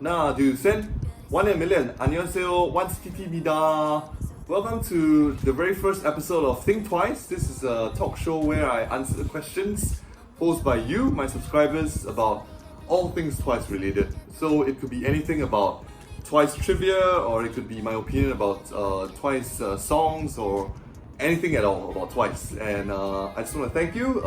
나, 둘, 셋. One in a million. 안녕하세요. 원스티티입니다. Welcome to the very first episode of Think Twice. This is a talk show where I answer questions posed by you, my subscribers, about all things Twice related. So it could be anything about Twice trivia, or it could be my opinion about Twice songs, or anything at all about Twice. And I just want to thank you.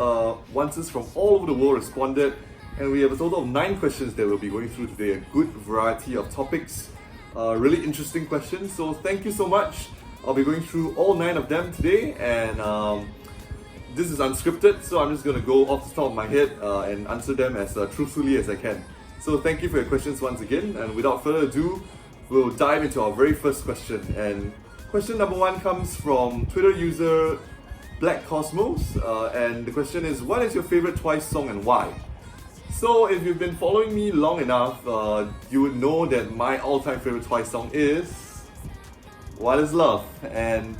Onces from all over the world responded, and we have a total of 9 questions that we'll be going through today. A good variety of topics, really interesting questions. So thank you so much. I'll be going through all 9 of them today, and this is unscripted, so I'm just going to go off the top of my head and answer them as truthfully as I can. So thank you for your questions once again, and without further ado, we'll dive into our very first question. And question number 1 comes from Twitter user Black Cosmos, and the question is, what is your favorite Twice song and why? So if you've been following me long enough, you would know that my all-time favorite Twice song is What Is Love? And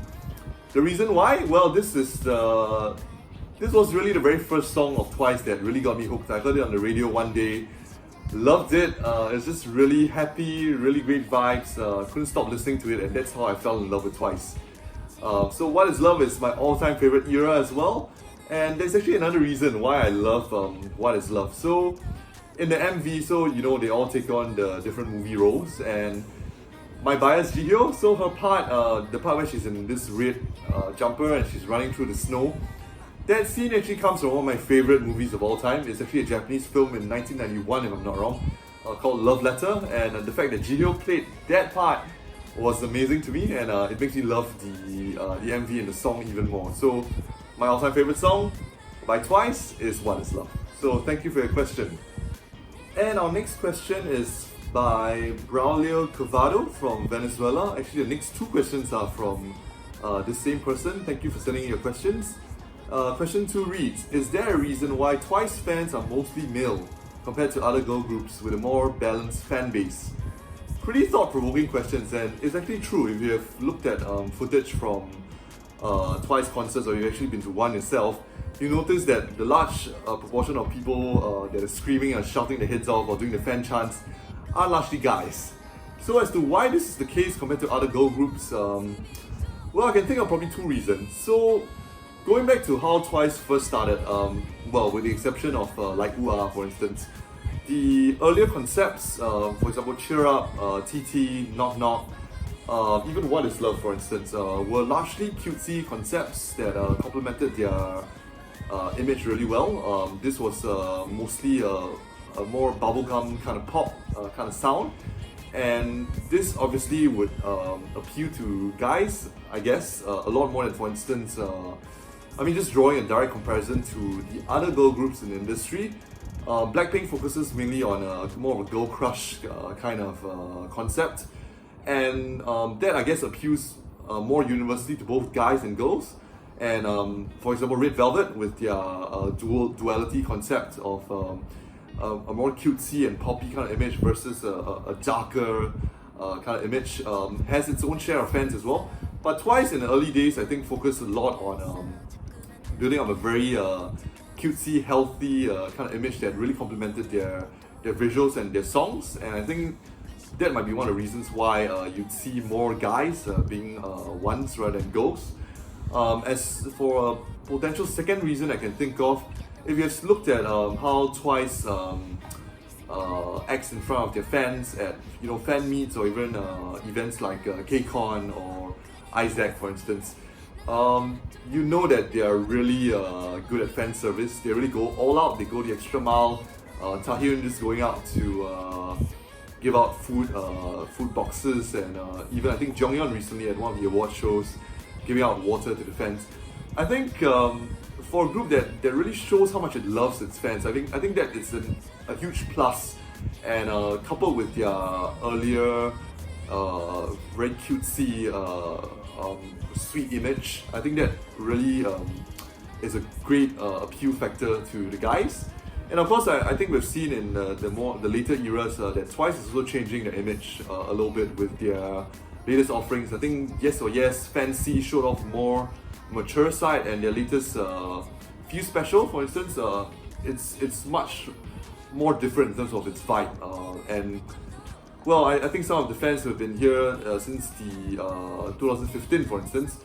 the reason why? Well, this was really the very first song of Twice that really got me hooked. I heard it on the radio one day, loved it. It's just really happy, really great vibes. Couldn't stop listening to it, and that's how I fell in love with Twice. So What Is Love is my all-time favorite era as well. And there's actually another reason why I love What Is Love. So in the MV, so you know, they all take on the different movie roles, and my bias Jihyo, so her part, the part where she's in this red jumper and she's running through the snow, that scene actually comes from one of my favorite movies of all time. It's actually a Japanese film in 1991, if I'm not wrong, called Love Letter, and the fact that Jihyo played that part was amazing to me, and it makes me love the MV and the song even more. So my all-time favorite song by Twice is What Is Love. So thank you for your question. And our next question is by Braulio Covado from Venezuela. Actually, the next 2 questions are from the same person. Thank you for sending in your questions. Question 2 reads, is there a reason why Twice fans are mostly male compared to other girl groups with a more balanced fan base? Pretty thought-provoking questions, and it's actually true. If you have looked at footage from Twice concerts, or you've actually been to one yourself, you notice that the large proportion of people that are screaming and shouting their heads off or doing the fan chants are largely guys. So as to why this is the case compared to other girl groups, well, I can think of probably 2 reasons. So going back to how Twice first started, well, with the exception of like Ooh for instance, the earlier concepts, for example, Cheer Up, TT, Knock Knock, even What Is Love, for instance, were largely cutesy concepts that complemented their image really well. This was mostly a more bubblegum kind of pop kind of sound, and this obviously would appeal to guys, I guess, a lot more than, for instance, I mean, just drawing a direct comparison to the other girl groups in the industry. Blackpink focuses mainly on more of a girl crush kind of concept, and that, I guess, appeals more universally to both guys and girls. And for example, Red Velvet, with their duality concept of a more cutesy and poppy kind of image versus a darker kind of image, has its own share of fans as well. But Twice in the early days, I think, focused a lot on building up a very cutesy, healthy kind of image that really complemented their visuals and their songs. And I think that might be one of the reasons why you'd see more guys being ones rather than girls. As for a potential second reason I can think of, if you've looked at how Twice acts in front of their fans at, you know, fan meets or even events like KCON or Isaac, for instance, you know that they are really good at fan service. They really go all out. They go the extra mile. Taehyun just going out to give out food boxes, and even I think Jonghyun recently at one of the award shows giving out water to the fans. I think for a group that really shows how much it loves its fans, I think that it's a huge plus. And coupled with their earlier very cutesy sweet image, I think that really is a great appeal factor to the guys. And of course, I think we've seen in the later eras that Twice is also changing their image a little bit with their latest offerings. I think Yes or Yes, Fancy showed off more mature side, and their latest Fuse Special, for instance, it's much more different in terms of its vibe. And well, I think some of the fans who have been here since the 2015, for instance,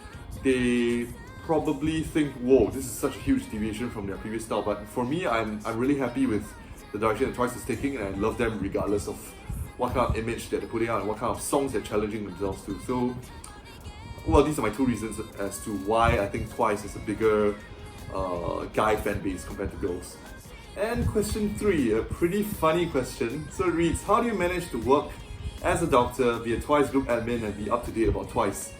they probably think, whoa, this is such a huge deviation from their previous style. But for me, I'm really happy with the direction that Twice is taking, and I love them regardless of what kind of image that they're putting out and what kind of songs they're challenging themselves to. So, well, these are my two reasons as to why I think Twice is a bigger guy fan base compared to girls. And question 3, a pretty funny question. So it reads, how do you manage to work as a doctor, be a Twice group admin, and be up to date about Twice?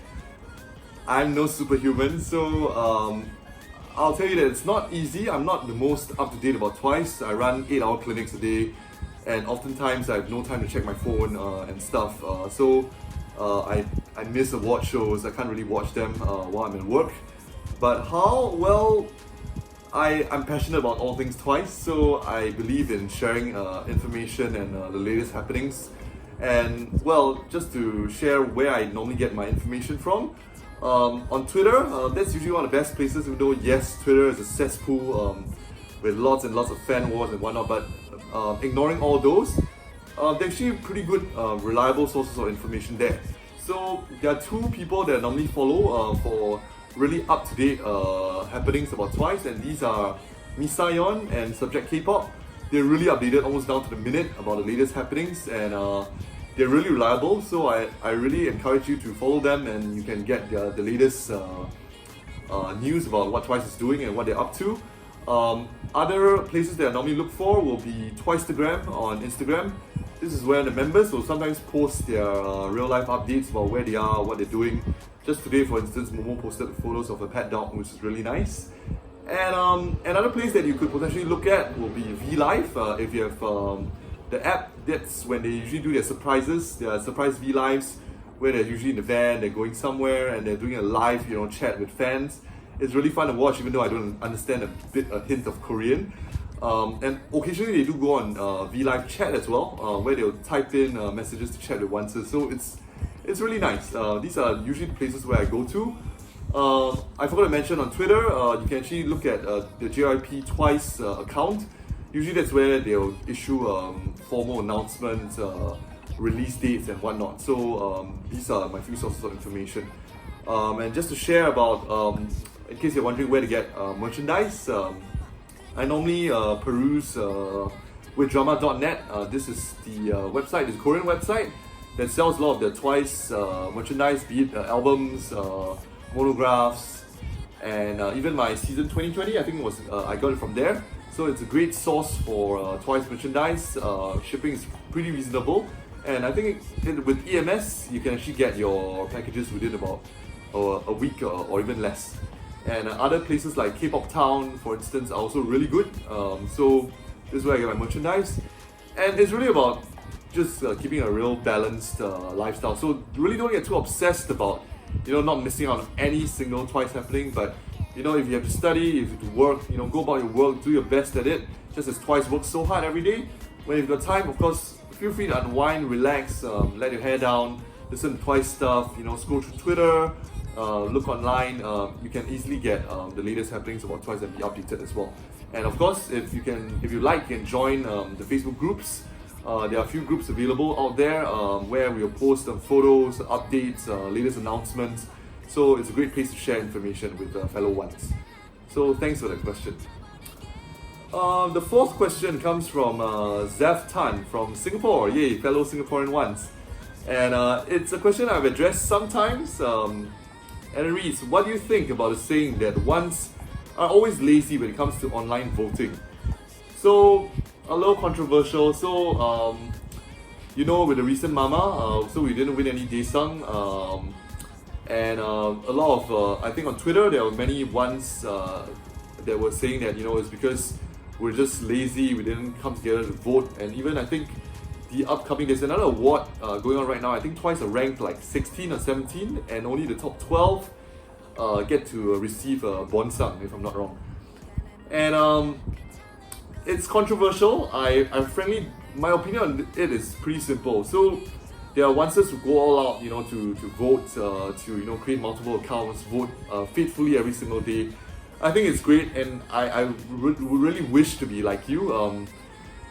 I'm no superhuman, so I'll tell you that it's not easy. I'm not the most up to date about Twice. I run 8-hour clinics a day, and oftentimes I have no time to check my phone and stuff. So I miss award shows. I can't really watch them while I'm at work. But how? Well, I'm passionate about all things Twice, so I believe in sharing information and the latest happenings. And well, just to share where I normally get my information from, on Twitter, that's usually one of the best places, even though yes, Twitter is a cesspool with lots and lots of fan wars and whatnot, but ignoring all those, they're actually pretty good, reliable sources of information there. So there are two people that I normally follow for really up-to-date happenings about Twice, and these are Misayon and Subject K-pop. They're really updated almost down to the minute about the latest happenings, and they're really reliable, so I really encourage you to follow them, and you can get the latest news about what Twice is doing and what they're up to. Other places that I normally look for will be Twicetagram on Instagram. This is where the members will sometimes post their real life updates about where they are, what they're doing. Just today, for instance, Momo posted photos of a pet dog, which is really nice. And another place that you could potentially look at will be VLive. If you have the app, that's when they usually do their surprises, their surprise VLives, where they're usually in the van, they're going somewhere, and they're doing a live, chat with fans. It's really fun to watch, even though I don't understand a hint of Korean. And occasionally they do go on VLive chat as well, where they'll type in messages to chat with oneself. So it's really nice. These are usually the places where I go to. I forgot to mention on Twitter, you can actually look at the JYP Twice account. Usually that's where they'll issue formal announcements, release dates and whatnot. So these are my few sources of information. And just to share about, in case you're wondering where to get merchandise, I normally peruse withdrama.net. This is the website, it's a Korean website that sells a lot of the Twice merchandise, be it albums, monographs, and even my season 2020, I think it was I got it from there. So it's a great source for Twice merchandise. Shipping is pretty reasonable, and I think with EMS you can actually get your packages within about a week or even less. And other places like K-pop Town, for instance, are also really good. So this is where I get my merchandise, and it's really about just keeping a real balanced lifestyle. So really don't get too obsessed about not missing out on any single Twice happening, but if you have to study, if you have to work, go about your work, do your best at it, just as Twice works so hard every day. When you've got time, of course, feel free to unwind, relax, let your hair down, listen to Twice stuff, scroll through Twitter, look online. You can easily get the latest happenings about Twice and be updated as well. And of course, if you like, you can join the Facebook groups. There are a few groups available out there where we'll post photos, updates, latest announcements. So it's a great place to share information with fellow ones. So thanks for that question. The fourth question comes from Zef Tan from Singapore. Yay, fellow Singaporean ones. And it's a question I've addressed sometimes. And it reads, what do you think about the saying that ones are always lazy when it comes to online voting? So, a little controversial. So, with the recent Mama, so we didn't win any Daesung. And a lot of, I think on Twitter, there were many ones that were saying that, it's because we're just lazy, we didn't come together to vote. And even I think there's another award going on right now. I think Twice are ranked like 16 or 17, and only the top 12 get to receive a Bonsang, if I'm not wrong. And it's controversial. My opinion on it is pretty simple. So there are oneers who go all out, to vote, to create multiple accounts, vote faithfully every single day. I think it's great, and I would really wish to be like you.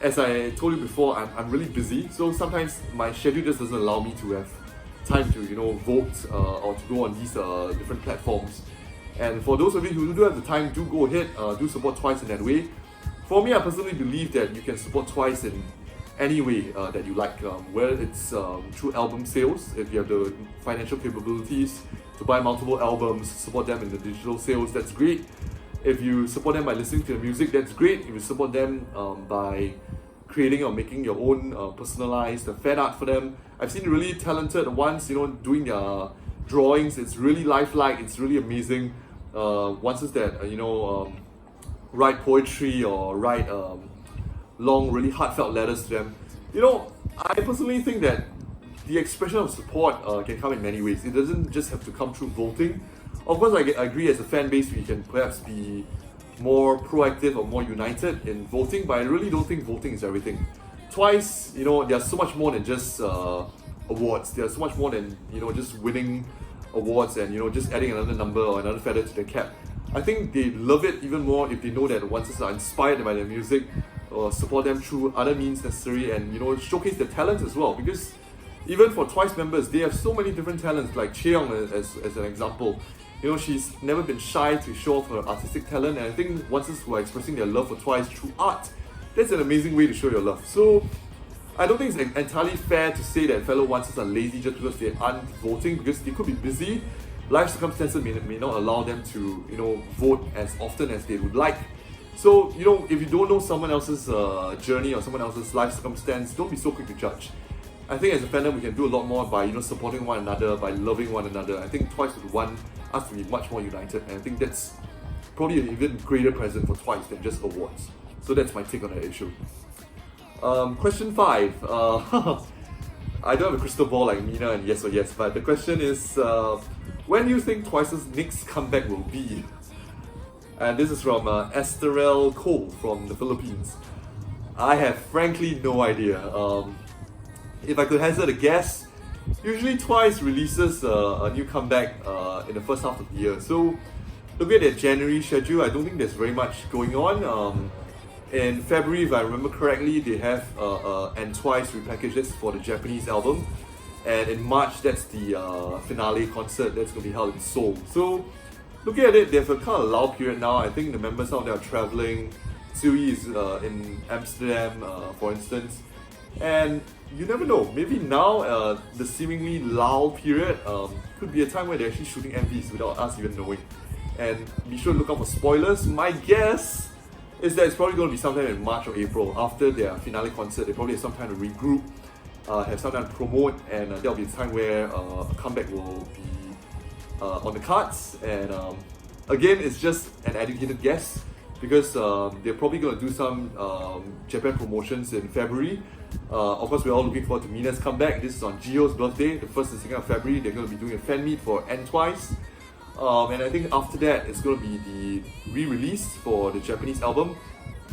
as I told you before, I'm really busy, so sometimes my schedule just doesn't allow me to have time to vote or to go on these different platforms. And for those of you who do have the time, do go ahead, do support Twice in that way. For me, I personally believe that you can support Twice in any way that you like, whether it's through album sales, if you have the financial capabilities to buy multiple albums, support them in the digital sales, that's great. If you support them by listening to the music, that's great. If you support them by creating or making your own personalized fan art for them, I've seen really talented ones, doing their drawings. It's really lifelike, it's really amazing. Ones that write poetry or write long, really heartfelt letters to them. I personally think that the expression of support can come in many ways. It doesn't just have to come through voting. Of course, I agree, as a fan base, we can perhaps be more proactive or more united in voting, but I really don't think voting is everything. Twice, there's so much more than just awards. There's so much more than just winning awards and just adding another number or another feather to the cap. I think they love it even more if they know that once are inspired by their music, or support them through other means necessary, and showcase their talents as well. Because even for Twice members, they have so many different talents. Like Cheong as an example, she's never been shy to show off her artistic talent, and I think once who are expressing their love for Twice through art, that's an amazing way to show your love. So I don't think it's entirely fair to say that fellow ones are lazy just because they aren't voting, because they could be busy. Life circumstances may not allow them to vote as often as they would like. So if you don't know someone else's journey or someone else's life circumstance, don't be so quick to judge. I think as a fandom we can do a lot more by supporting one another, by loving one another. I think Twice would want us to be much more united, and I think that's probably an even greater present for Twice than just awards. So that's my take on that issue. Question 5. I don't have a crystal ball like Mina and Yes or Yes, but the question is, when do you think Twice's next comeback will be? And this is from Esterel Cole from the Philippines. I have frankly no idea. If I could hazard a guess, usually Twice releases a new comeback in the first half of the year. So looking at their January schedule, I don't think there's very much going on. In February, if I remember correctly, they have And Twice repackaged. That's for the Japanese album. And in March, that's the finale concert that's going to be held in Seoul. So looking at it, they have a kind of lull period now. I think the members out there are traveling. Tsui is in Amsterdam, for instance. And you never know, maybe now the seemingly lull period could be a time where they're actually shooting MVs without us even knowing. And be sure to look out for spoilers. My guess is that it's probably going to be sometime in March or April after their finale concert. They probably have some time to regroup, have some time to promote, and there'll be a time where a comeback will be on the cards. And again, it's just an educated guess, because they're probably going to do some Japan promotions in February. Of course, we're all looking forward to Mina's comeback. This is on Gio's birthday, the 1st and 2nd of February. They're going to be doing a fan meet for And Twice. And I think after that, it's going to be the re-release for the Japanese album.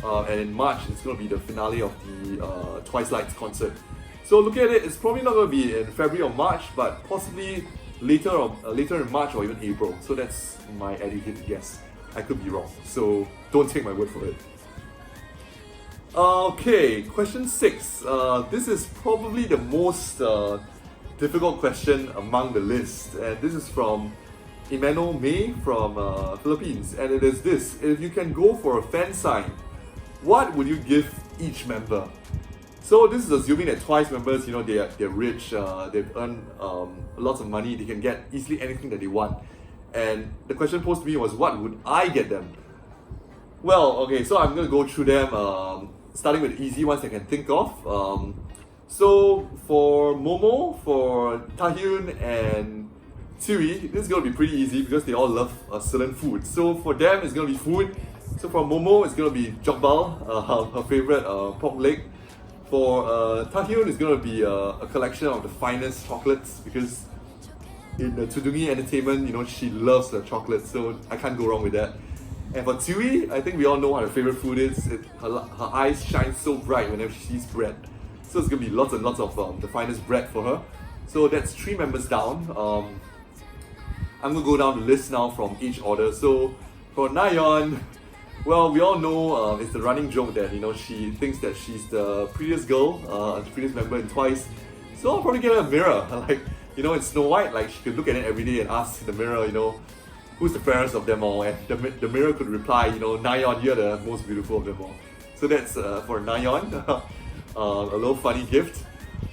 And in March, it's going to be the finale of the Twice Lights concert. So looking at it, it's probably not going to be in February or March, but possibly later in March or even April. So that's my educated guess. I could be wrong, so don't take my word for it. Okay, question 6. This is probably the most difficult question among the list, and this is from Emmanuel May from Philippines, and it is this: if you can go for a fan sign, what would you give each member? So this is assuming that Twice members, they're rich, they've earned lots of money, they can get easily anything that they want. And the question posed to me was, what would I get them? Well, okay, so I'm going to go through them, starting with the easy ones I can think of. So for Momo, for Tahyun and Tsui, this is going to be pretty easy because they all love certain food. So for them, it's going to be food. So for Momo, it's going to be jokbal, her favorite pork leg. For Tahyun, it's going to be a collection of the finest chocolates, because in the Tudungi Entertainment, she loves the chocolate, so I can't go wrong with that. And for Tsui, I think we all know what her favorite food is. Her eyes shine so bright whenever she sees bread. So it's going to be lots and lots of the finest bread for her. So that's 3 members down. I'm going to go down the list now from each order. So for Nayeon, Well, we all know it's the running joke that she thinks that she's the prettiest girl, the prettiest member in Twice. So I'll probably get her a mirror, like in Snow White, like she could look at it every day and ask the mirror, who's the fairest of them all, and the mirror could reply, Nayeon, you're the most beautiful of them all. So that's for Nayeon, a little funny gift.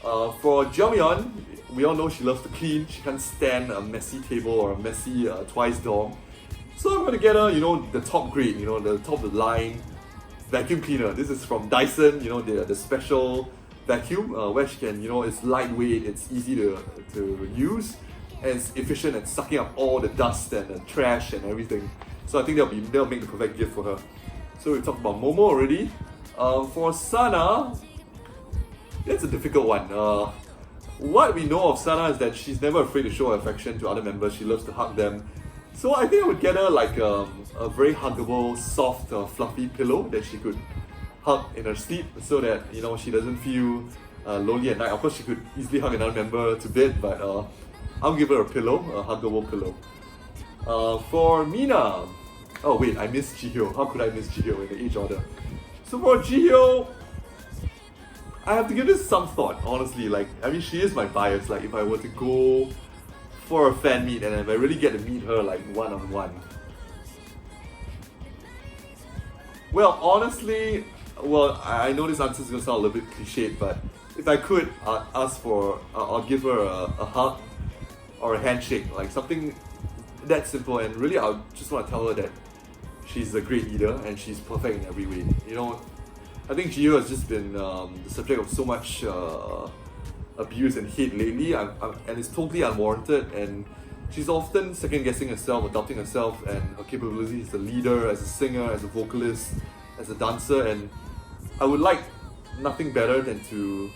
For Jeomyeon, we all know she loves to clean. She can't stand a messy table or a messy Twice dorm. So I'm gonna get her, the top grade, the top of the line vacuum cleaner. This is from Dyson, the special vacuum where she can, it's lightweight, it's easy to use, and it's efficient at sucking up all the dust and the trash and everything. So I think that'll make the perfect gift for her. So we talked about Momo already. For Sana, that's a difficult one. What we know of Sana is that she's never afraid to show affection to other members. She loves to hug them. So I think I would get her like a very huggable, soft, fluffy pillow that she could hug in her sleep, so that she doesn't feel lonely at night. Of course, she could easily hug another member to bed, but I'll give her a pillow, a huggable pillow. For Mina, oh wait, I missed Jihyo. How could I miss Jihyo in the age order? So for Jihyo, I have to give this some thought, honestly. She is my bias. Like, if I were to go for a fan meet and if I really get to meet her like one-on-one. Well, honestly, I know this answer is going to sound a little bit cliched, but if I could I'll give her a hug or a handshake, like something that simple, and really I just want to tell her that she's a great leader and she's perfect in every way. I think Jihyo has just been the subject of so much abuse and hate lately, and it's totally unwarranted, and she's often second-guessing herself, doubting herself and her capabilities as a leader, as a singer, as a vocalist, as a dancer, and I would like nothing better than to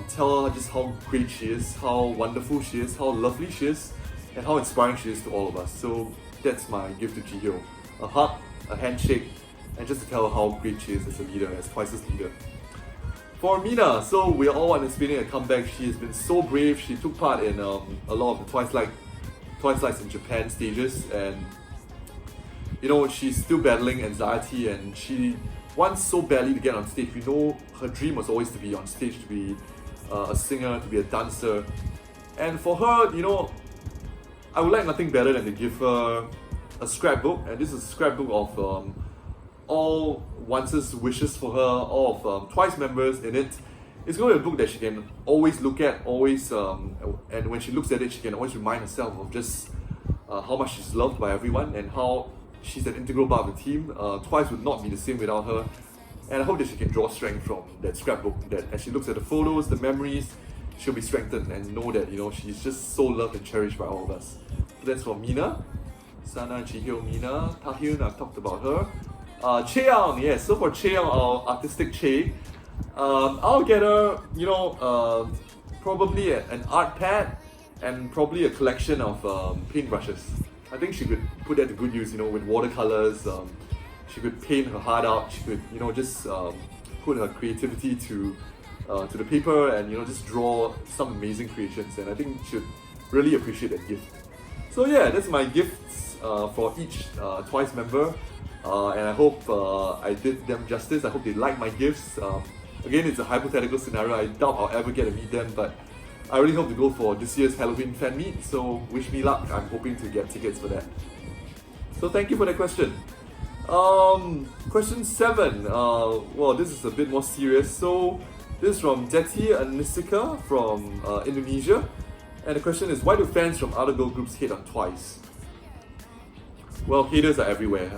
tell her just how great she is, how wonderful she is, how lovely she is, and how inspiring she is to all of us. So that's my gift to Jihyo. A hug, a handshake, and just to tell her how great she is as a leader, as Twice's leader. For Mina, so we're all anticipating a comeback. She has been so brave. She took part in a lot of the Twice in Japan stages, and she's still battling anxiety, and she wants so badly to get on stage. We know her dream was always to be on stage, to be a singer, to be a dancer. And for her, I would like nothing better than to give her a scrapbook, and this is a scrapbook of all Once's wishes for her, all of Twice members in it. It's going to be a book that she can always look at, and when she looks at it, she can always remind herself of just how much she's loved by everyone and how she's an integral part of the team. Twice would not be the same without her, and I hope that she can draw strength from that scrapbook, that as she looks at the photos, the memories, she'll be strengthened and know that she's just so loved and cherished by all of us. So that's for Mina. Sana, Jihyo, Mina. Tahyun, I've talked about her. Chaeyoung, yes. So for Chaeyoung, our artistic Chae, I'll get her, probably an art pad and probably a collection of paintbrushes. I think she could put that to good use, with watercolors. She could paint her heart out. She could, just put her creativity to the paper and just draw some amazing creations. And I think she would really appreciate that gift. So yeah, that's my gifts for each Twice member. And I hope I did them justice. I hope they like my gifts. Again, it's a hypothetical scenario. I doubt I'll ever get to meet them, but I really hope to go for this year's Halloween fan meet. So wish me luck. I'm hoping to get tickets for that. So thank you for that question. Question 7. Well, this is a bit more serious. So this is from Deti Anisika from Indonesia. And the question is, why do fans from other girl groups hate on Twice? Well, haters are everywhere.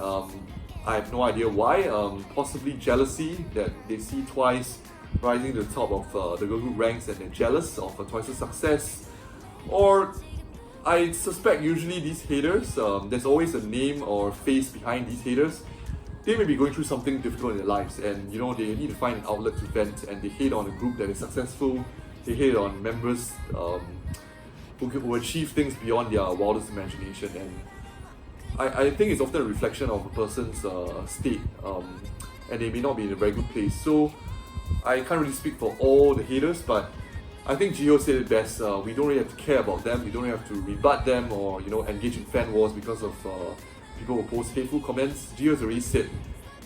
I have no idea why. Possibly jealousy that they see Twice rising to the top of the girl group ranks and they're jealous of Twice's success. Or I suspect usually these haters, there's always a name or face behind these haters. They may be going through something difficult in their lives, and they need to find an outlet to vent, and they hate on a group that is successful. They hate on members who achieve things beyond their wildest imagination. And I think it's often a reflection of a person's state, and they may not be in a very good place. So I can't really speak for all the haters, but I think Jihyo said it best. We don't really have to care about them. We don't really have to rebut them or engage in fan wars because of people will post hateful comments. Gio has already said,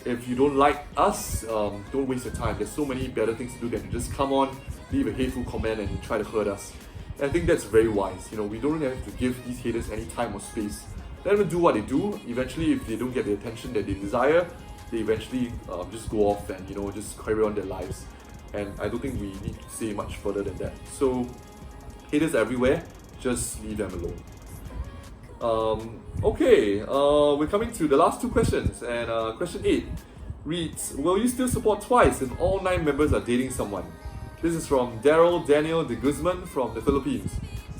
if you don't like us, don't waste your time. There's so many better things to do than to just come on, leave a hateful comment and try to hurt us. And I think that's very wise. We don't really have to give these haters any time or space. Let them do what they do. Eventually, if they don't get the attention that they desire, they eventually just go off and just carry on their lives. And I don't think we need to say much further than that. So haters everywhere, just leave them alone. Okay, we're coming to the last two questions, and question 8 reads, will you still support Twice if all 9 members are dating someone? This is from Daryl Daniel de Guzman from the Philippines.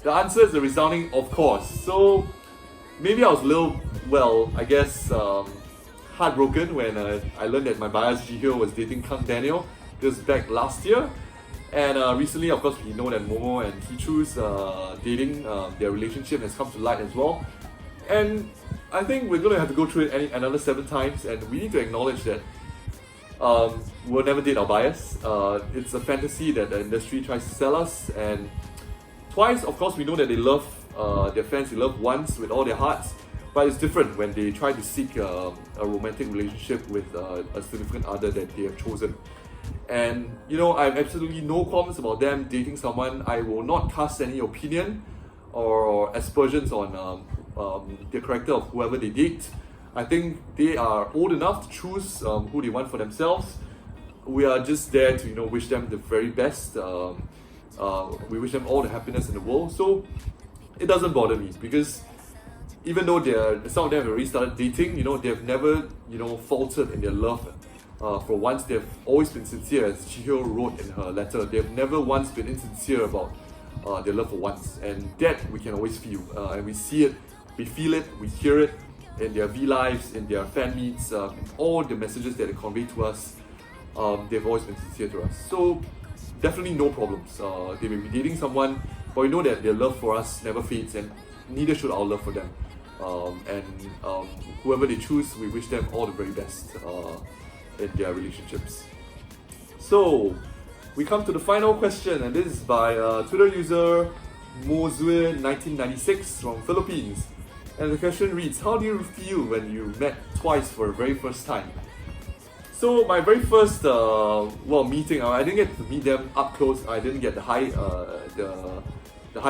The answer is a resounding of course. So maybe I was a little, heartbroken when I learned that my bias Jihyo was dating Kang Daniel. This was back last year. And recently, of course, we know that Momo and Hichu's dating, their relationship has come to light as well. And I think we're going to have to go through it another 7 times, and we need to acknowledge that we'll never date our bias. It's a fantasy that the industry tries to sell us. And Twice, of course, we know that they love their fans, they love once with all their hearts. But it's different when they try to seek a romantic relationship with a significant other that they have chosen. And I have absolutely no qualms about them dating someone. I will not cast any opinion or aspersions on the character of whoever they date. I think they are old enough to choose who they want for themselves. We are just there to wish them the very best. We wish them all the happiness in the world. So it doesn't bother me, because even though some of them have already started dating, they've never faltered in their love. For once, they've always been sincere, as Jihyo wrote in her letter. They've never once been insincere about their love for once, and that we can always feel. And we see it, we feel it, we hear it in their V-Lives, in their fan meets, in all the messages that they convey to us. They've always been sincere to us. So definitely no problems. They may be dating someone, but we know that their love for us never fades, and neither should our love for them. Whoever they choose, we wish them all the very best in their relationships. So we come to the final question, and this is by Twitter user Mozue1996 from Philippines. And the question reads, how do you feel when you met Twice for the very first time? So my very first meeting, I didn't get to meet them up close. I didn't get the high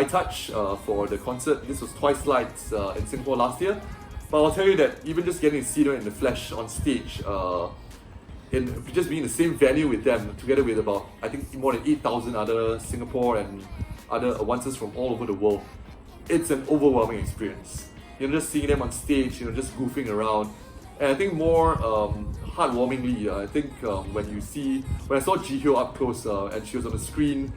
touch for the concert. This was Twice Lights in Singapore last year. But I'll tell you that even just getting to see them in the flesh on stage, in just being in the same venue with them, together with about, I think, more than 8,000 other Singapore and other onces from all over the world, it's an overwhelming experience. Just seeing them on stage, just goofing around. And I think more heartwarmingly, I think when I saw Jihyo up close and she was on the screen,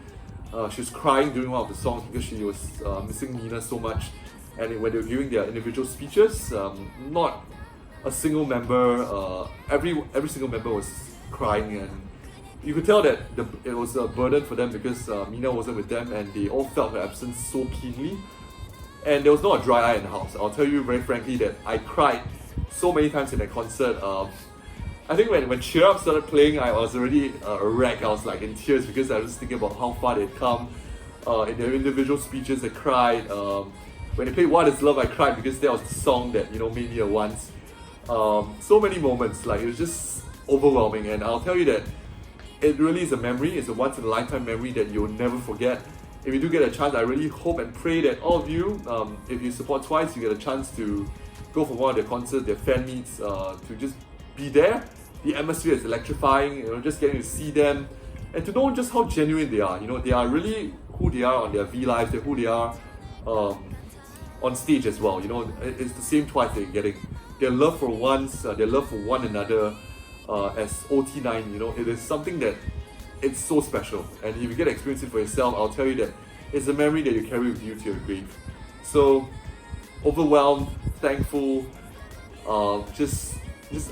she was crying during one of the songs because she was missing Nina so much. And when they were giving their individual speeches, not a single member, every single member was crying, and you could tell that it was a burden for them because Mina wasn't with them, and they all felt her absence so keenly. And there was not a dry eye in the house. I'll tell you very frankly that I cried so many times in that concert. I think when Cheer Up started playing, I was already a wreck. I was like in tears because I was just thinking about how far they'd come. In their individual speeches, I cried. When they played What Is Love, I cried because that was the song that made me a once. So many moments, like it was just overwhelming. And I'll tell you that it really is a memory. It's a once in a lifetime memory that you'll never forget. If you do get a chance, I really hope and pray that all of you, if you support Twice, you get a chance to go for one of their concerts, their fan meets, to just be there. The atmosphere is electrifying, just getting to see them and to know just how genuine they are. They are really who they are on their V-Lives, they're who they are on stage as well. It's the same Twice they're getting. Their love for once, their love for one another as OT9, it is something that it's so special. And if you get to experience it for yourself, I'll tell you that it's a memory that you carry with you to your grave. So, overwhelmed, thankful, just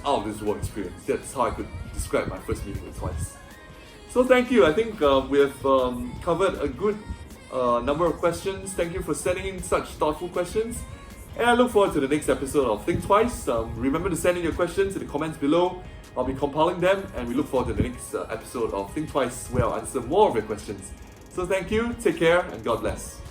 out of this world experience. That's how I could describe my first meeting with Twice. So thank you. I think we have covered a good number of questions. Thank you for sending in such thoughtful questions. And I look forward to the next episode of Think Twice. Remember to send in your questions in the comments below. I'll be compiling them, and we look forward to the next episode of Think Twice, where I'll answer more of your questions. So thank you, take care, and God bless.